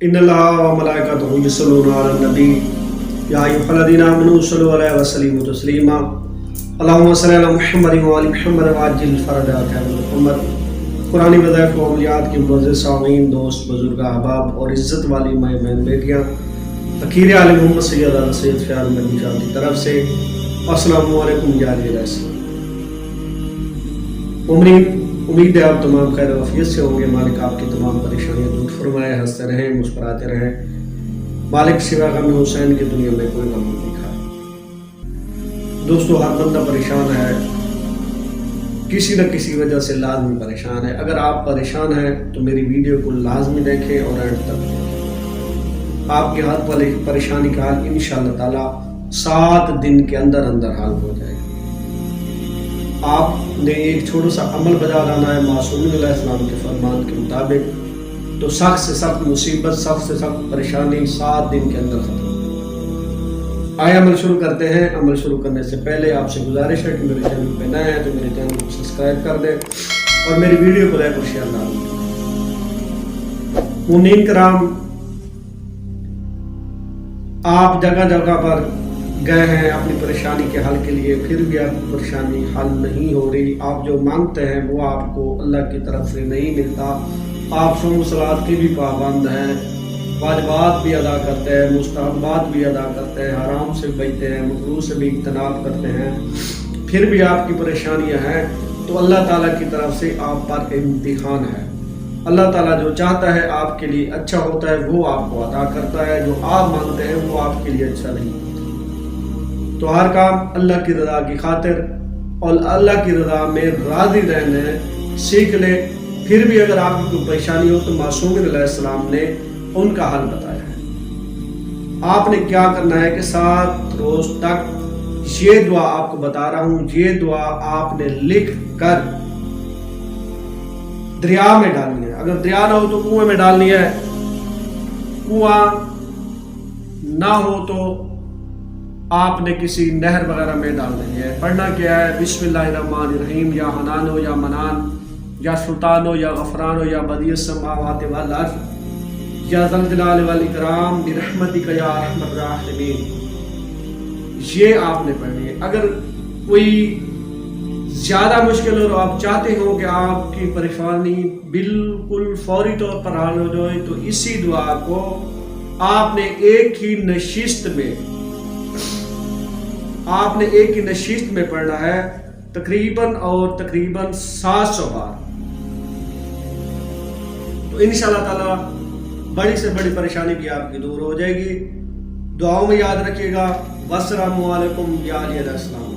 इन्नल्लाह व मलाइकतहु युसल्लूना अलन नबी या अय्युहल्लज़ीना आमनू सल्लु अलैहि व सल्लिमू तस्लीमा अल्लाहुम्मा सल्लि अला मुहम्मद व आलि मुहम्मद व अज्जिल फरजात मुहम्मद। कुरानी वज़ाइफ़ व अमलियात की मुअज़्ज़ज़ सामीन, दोस्त, बुजुर्ग, अहबाब और इज़्ज़त वाली माए बहन बेटियाँ, फ़कीर आले मोहम्मद सैयद सैयद फ़याज़ मदनी साहब की तरफ से अस्सलामु अलैकुम जारी रैस। उम्मीद है आप तमाम खैर वफ़ियत से होंगे। मालिक आपकी तमाम परेशानियाँ दूर फरमाए, हंसते रहें, मुस्कुराते रहें। मालिक सिवा गम हुसैन की दुनिया में कोई गम नहीं खाए। दोस्तों, हर बंदा परेशान है, किसी न किसी वजह से लाजमी परेशान है। अगर आप परेशान हैं तो मेरी वीडियो को लाजमी देखें और एंड तक देखें। आपकी हर परेशानी का हल इंशाअल्लाह ताला 7 दिन के अंदर अंदर हल हो जाएगा। आपने एक छोटा सा अमल बजा लाना है मासूम अलैहिस्सलाम के फरमान के मुताबिक, तो सख्त से सख्त मुसीबत, सख्त से सख्त परेशानी 7 दिन के अंदर खत्म। आइए अमल शुरू करते हैं। अमल शुरू करने से पहले आपसे गुजारिश है कि मेरे चैनल पे नए हैं तो मेरे चैनल को सब्सक्राइब कर दें और मेरी वीडियो को लाइक और शेयर ना करें। मुनीन कराम, आप जगह जगह पर गए हैं अपनी परेशानी के हल के लिए, फिर भी आपकी परेशानी हल नहीं हो रही। आप जो मांगते हैं वो आपको अल्लाह की तरफ से नहीं मिलता। आप सोम सलात के भी पाबंद हैं, वाजिबात भी अदा करते हैं, मुस्तहबात भी अदा करते हैं, हराम से बचते हैं, मकरूह से भी इज्तनाब करते हैं, फिर भी आपकी परेशानियां हैं, तो अल्लाह ताला की तरफ से आप पर इम्तिहान है। अल्लाह ताला जो चाहता है आपके लिए अच्छा होता है वो आपको अता करता है, जो आप मांगते हैं वो आपके लिए अच्छा नहीं होता। तो हर काम अल्लाह की रज़ा की खातिर और अल्लाह की रज़ा में राज़ी रहने सीख ले। फिर भी अगर आपकी कोई परेशानी हो तो मासूम अलैहिस्सलाम ने उनका हल बताया है। आपने क्या करना है कि 7 रोज तक ये दुआ आपको बता रहा हूं, ये दुआ आपने लिख कर दरिया में डालनी है। अगर दरिया ना हो तो कुएं में डालनी है, कुआं ना हो तो आपने किसी नहर वगैरह में डाल देनी है। पढ़ना क्या है? बिस्मिल्लाहिर्रहमानिर्रहीम, या हनानो या मनान या सुल्तानो या गफरानो या बदियस समावाति वल अर्ज़ या ज़ल जलाल वल इकराम बिरहमतिक या अरहमर राहिमीन। ये आपने पढ़नी है। अगर कोई ज़्यादा मुश्किल हो और आप चाहते हो कि आपकी परेशानी बिल्कुल फौरी तौर पर हल हो जाए तो इसी दुआ को आपने एक ही नशिस्त में पढ़ना है, तकरीबन 700 बार। तो इंशाअल्लाह ताला बड़ी से बड़ी परेशानी भी आपकी दूर हो जाएगी। दुआओं में याद रखिएगा। वस्सलामु अलैकुम या अलैहिस्सलाम।